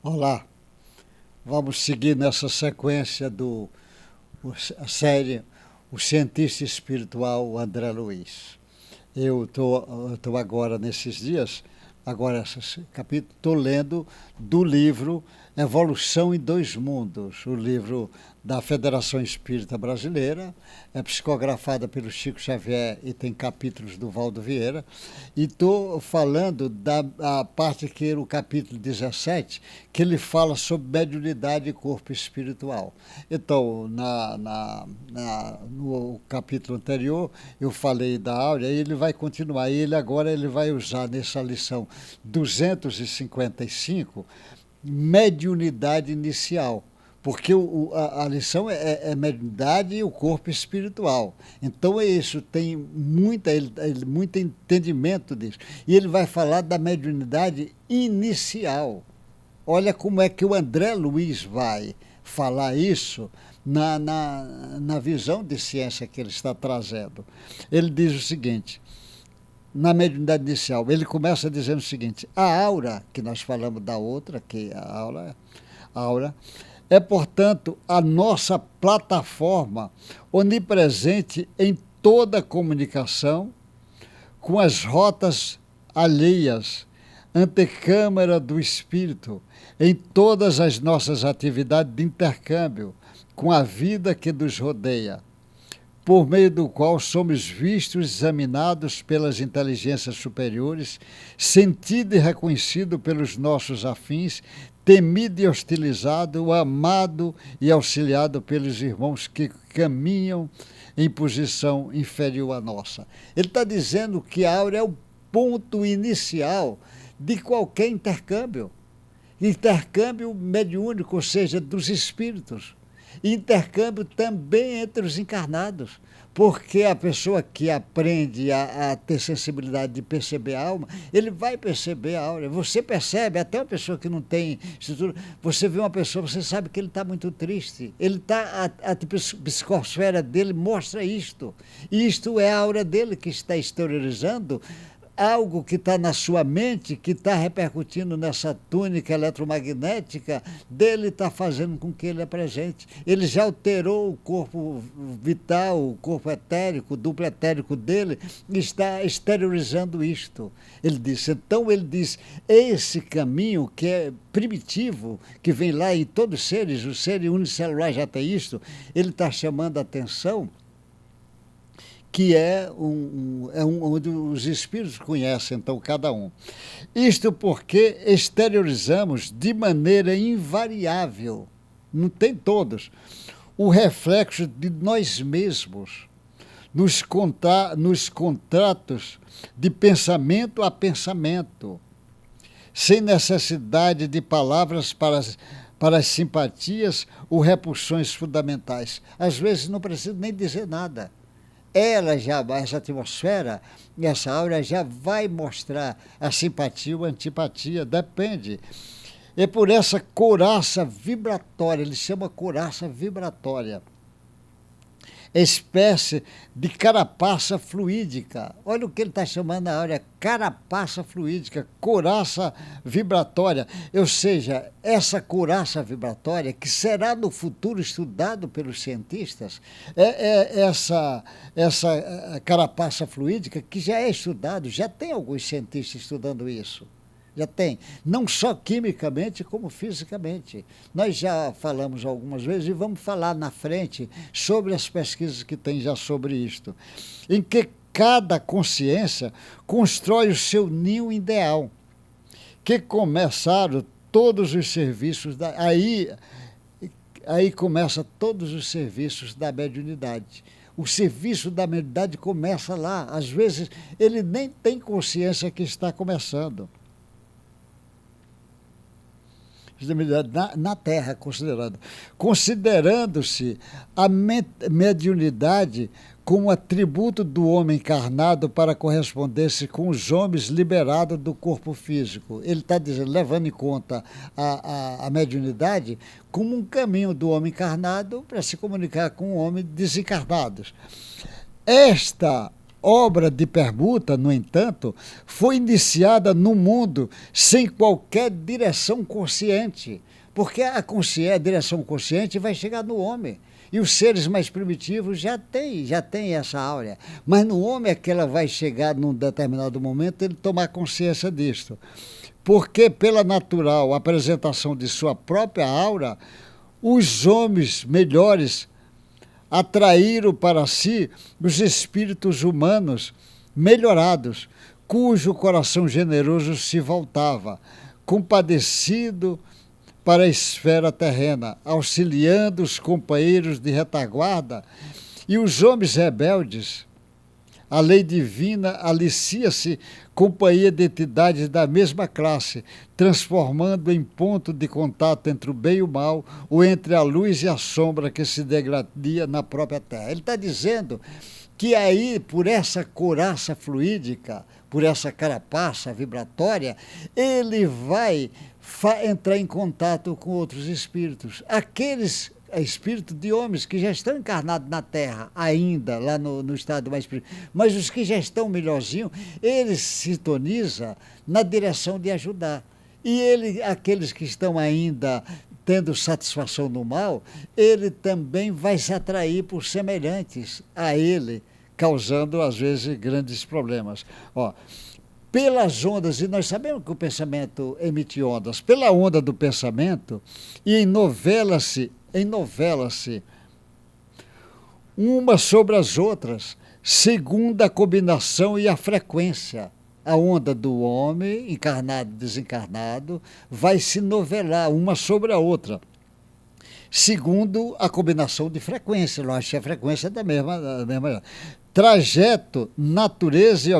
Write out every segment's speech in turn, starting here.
Olá, vamos seguir nessa sequência a série O Cientista Espiritual André Luiz. Eu tô agora, nesses dias, agora esse capítulo, estou lendo do livro Evolução em Dois Mundos, o livro da Federação Espírita Brasileira, é psicografada pelo Chico Xavier e tem capítulos do Valdo Vieira, e estou falando da a parte que o capítulo 17, que ele fala sobre mediunidade e corpo espiritual. Então, no capítulo anterior, eu falei da Áurea, e ele vai continuar, e agora ele vai usar nessa lição 255, mediunidade inicial, porque a lição é mediunidade e o corpo espiritual. Então é isso, tem muito entendimento disso. E ele vai falar da mediunidade inicial. Olha como é que o André Luiz vai falar isso na visão de ciência que ele está trazendo. Ele diz o seguinte: na mediunidade inicial, ele começa dizendo o seguinte: a aura, que nós falamos da outra, que a aura é, portanto, a nossa plataforma onipresente em toda a comunicação com as rotas alheias, antecâmara do espírito, em todas as nossas atividades de intercâmbio com a vida que nos rodeia, por meio do qual somos vistos, examinados pelas inteligências superiores, sentido e reconhecido pelos nossos afins, temido e hostilizado, amado e auxiliado pelos irmãos que caminham em posição inferior à nossa. Ele está dizendo que a aura é o ponto inicial de qualquer intercâmbio mediúnico, ou seja, dos espíritos. Intercâmbio também entre os encarnados, porque a pessoa que aprende a ter sensibilidade de perceber a alma, ele vai perceber a aura. Você percebe, até uma pessoa que não tem estrutura, você vê uma pessoa, você sabe que ele está muito triste, ele está, a psicosfera dele mostra isto, e isto é a aura dele que está exteriorizando algo que está na sua mente, que está repercutindo nessa túnica eletromagnética, dele está fazendo com que ele apresente. Ele já alterou o corpo vital, o corpo etérico, o duplo etérico dele, e está exteriorizando isto. Ele diz, esse caminho que é primitivo, que vem lá em todos os seres, o ser unicelular já tem isto, ele está chamando a atenção, que onde os espíritos conhecem, então, cada um. Isto porque exteriorizamos de maneira invariável, não tem todos, o reflexo de nós mesmos, nos contratos de pensamento a pensamento, sem necessidade de palavras para as simpatias ou repulsões fundamentais. Às vezes não precisa nem dizer nada. Essa atmosfera, essa aura já vai mostrar a simpatia ou a antipatia, depende. É por essa couraça vibratória, ele chama couraça vibratória, espécie de carapaça fluídica. Olha o que ele está chamando a aura, carapaça fluídica, couraça vibratória. Ou seja, essa couraça vibratória, que será no futuro estudado pelos cientistas, essa carapaça fluídica que já é estudado, já tem alguns cientistas estudando isso. Já tem, não só quimicamente, como fisicamente. Nós já falamos algumas vezes e vamos falar na frente sobre as pesquisas que tem já sobre isto, em que cada consciência constrói o seu ninho ideal, que começaram todos os serviços, aí começa todos os serviços da mediunidade. O serviço da mediunidade começa lá, às vezes ele nem tem consciência que está começando. Na Terra, considerando-se a mediunidade como atributo do homem encarnado para corresponder-se com os homens liberados do corpo físico. Ele está dizendo, levando em conta a mediunidade como um caminho do homem encarnado para se comunicar com o homem desencarnados. Esta obra de permuta, no entanto, foi iniciada no mundo sem qualquer direção consciente, porque a direção consciente vai chegar no homem. E os seres mais primitivos já têm essa áurea. Mas no homem é que ela vai chegar num determinado momento ele tomar consciência disto. Porque, pela natural apresentação de sua própria aura, os homens melhores atraíram para si os espíritos humanos melhorados, cujo coração generoso se voltava, compadecido para a esfera terrena, auxiliando os companheiros de retaguarda, e os homens rebeldes. A lei divina alicia-se companhia de entidades da mesma classe, transformando em ponto de contato entre o bem e o mal, ou entre a luz e a sombra que se degradia na própria Terra. Ele está dizendo que aí, por essa couraça fluídica, por essa carapaça vibratória, ele vai entrar em contato com outros espíritos. Aqueles espíritos de homens que já estão encarnados na Terra, ainda, lá no estado mais primitivo, mas os que já estão melhorzinho, ele sintoniza na direção de ajudar. E aqueles que estão ainda tendo satisfação no mal, ele também vai se atrair por semelhantes a ele, causando, às vezes, grandes problemas. Ó, pelas ondas, e nós sabemos que o pensamento emite ondas, pela onda do pensamento, e enovela-se uma sobre as outras, segundo a combinação e a frequência. A onda do homem, encarnado e desencarnado, vai se novelar uma sobre a outra, segundo a combinação de frequência. Eu acho que a frequência é da mesma. Trajeto, natureza e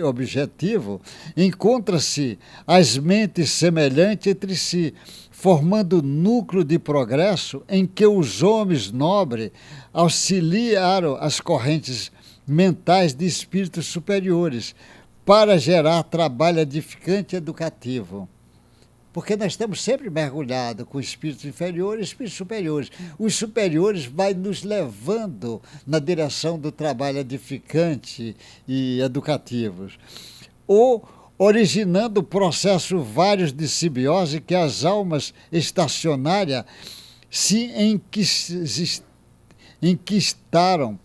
objetivo, encontra-se as mentes semelhantes entre si, formando núcleo de progresso em que os homens nobres auxiliaram as correntes mentais de espíritos superiores para gerar trabalho edificante e educativo. Porque nós estamos sempre mergulhados com espíritos inferiores e espíritos superiores. Os superiores vai nos levando na direção do trabalho edificante e educativo, ou originando processos vários de simbiose que as almas estacionárias se enquistaram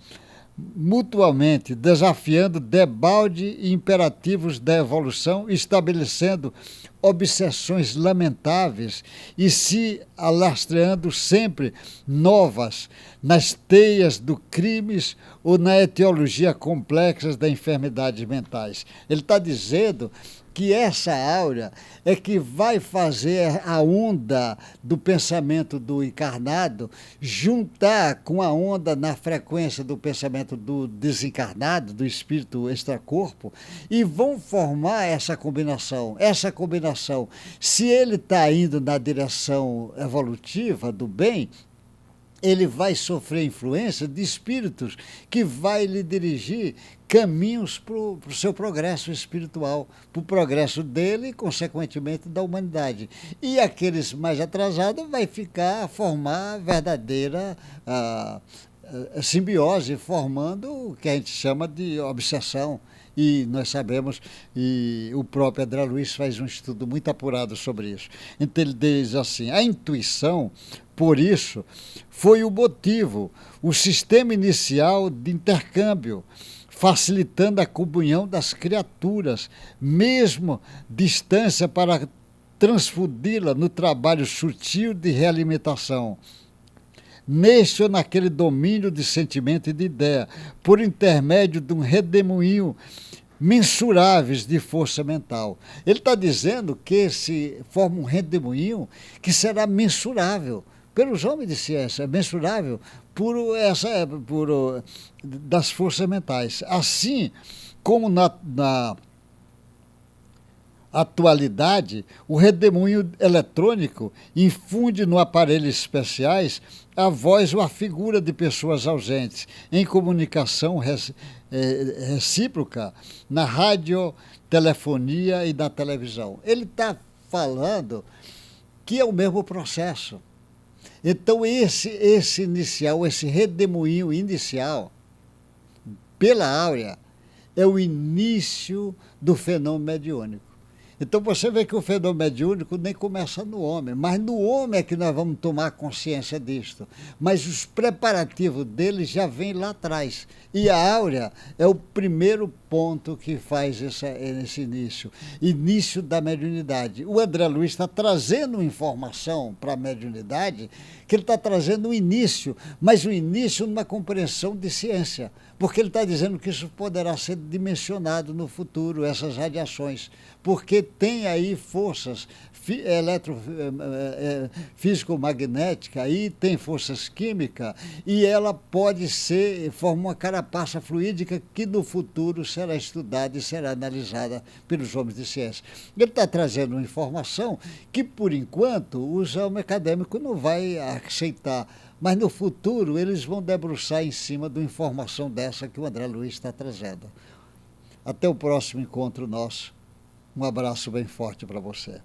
mutuamente, desafiando debalde e imperativos da evolução, estabelecendo obsessões lamentáveis e se alastreando sempre novas nas teias do crimes ou na etiologia complexa das enfermidades mentais. Ele está dizendo que essa áurea é que vai fazer a onda do pensamento do encarnado juntar com a onda na frequência do pensamento do desencarnado, do espírito extracorpo, e vão formar essa combinação. Essa combinação, se ele está indo na direção evolutiva do bem, ele vai sofrer influência de espíritos que vai lhe dirigir caminhos para o seu progresso espiritual, para o progresso dele e, consequentemente, da humanidade. E aqueles mais atrasados vai ficar a formar verdadeira simbiose, formando o que a gente chama de obsessão. E nós sabemos, e o próprio André Luiz faz um estudo muito apurado sobre isso. Então ele diz assim, a intuição, por isso, foi o motivo, o sistema inicial de intercâmbio, facilitando a comunhão das criaturas, mesmo distância para transfundi-la no trabalho sutil de realimentação. Neste ou naquele domínio de sentimento e de ideia, por intermédio de um redemoinho mensuráveis de força mental. Ele está dizendo que se forma um redemoinho que será mensurável pelos homens de ciência, mensurável das forças mentais. Assim como na atualidade, o redemoinho eletrônico infunde no aparelho especiais a voz ou a figura de pessoas ausentes em comunicação recíproca na radiotelefonia e na televisão. Ele está falando que é o mesmo processo. Então, esse inicial, esse redemoinho inicial, pela áurea, é o início do fenômeno mediúnico. Então você vê que o fenômeno mediúnico nem começa no homem, mas no homem é que nós vamos tomar consciência disto. Mas os preparativos dele já vêm lá atrás. E a áurea é o primeiro ponto que faz esse início da mediunidade. O André Luiz está trazendo informação para a mediunidade, que ele está trazendo um início, mas um início numa compreensão de ciência, porque ele está dizendo que isso poderá ser dimensionado no futuro, essas radiações, porque tem aí forças físico-magnética, aí tem forças químicas, e ela pode formar uma carapaça fluídica que no futuro será estudada e será analisada pelos homens de ciência. Ele está trazendo uma informação que, por enquanto, o homem acadêmico não vai aceitar, mas no futuro eles vão debruçar em cima de uma informação dessa que o André Luiz está trazendo. Até o próximo encontro nosso. Um abraço bem forte para você.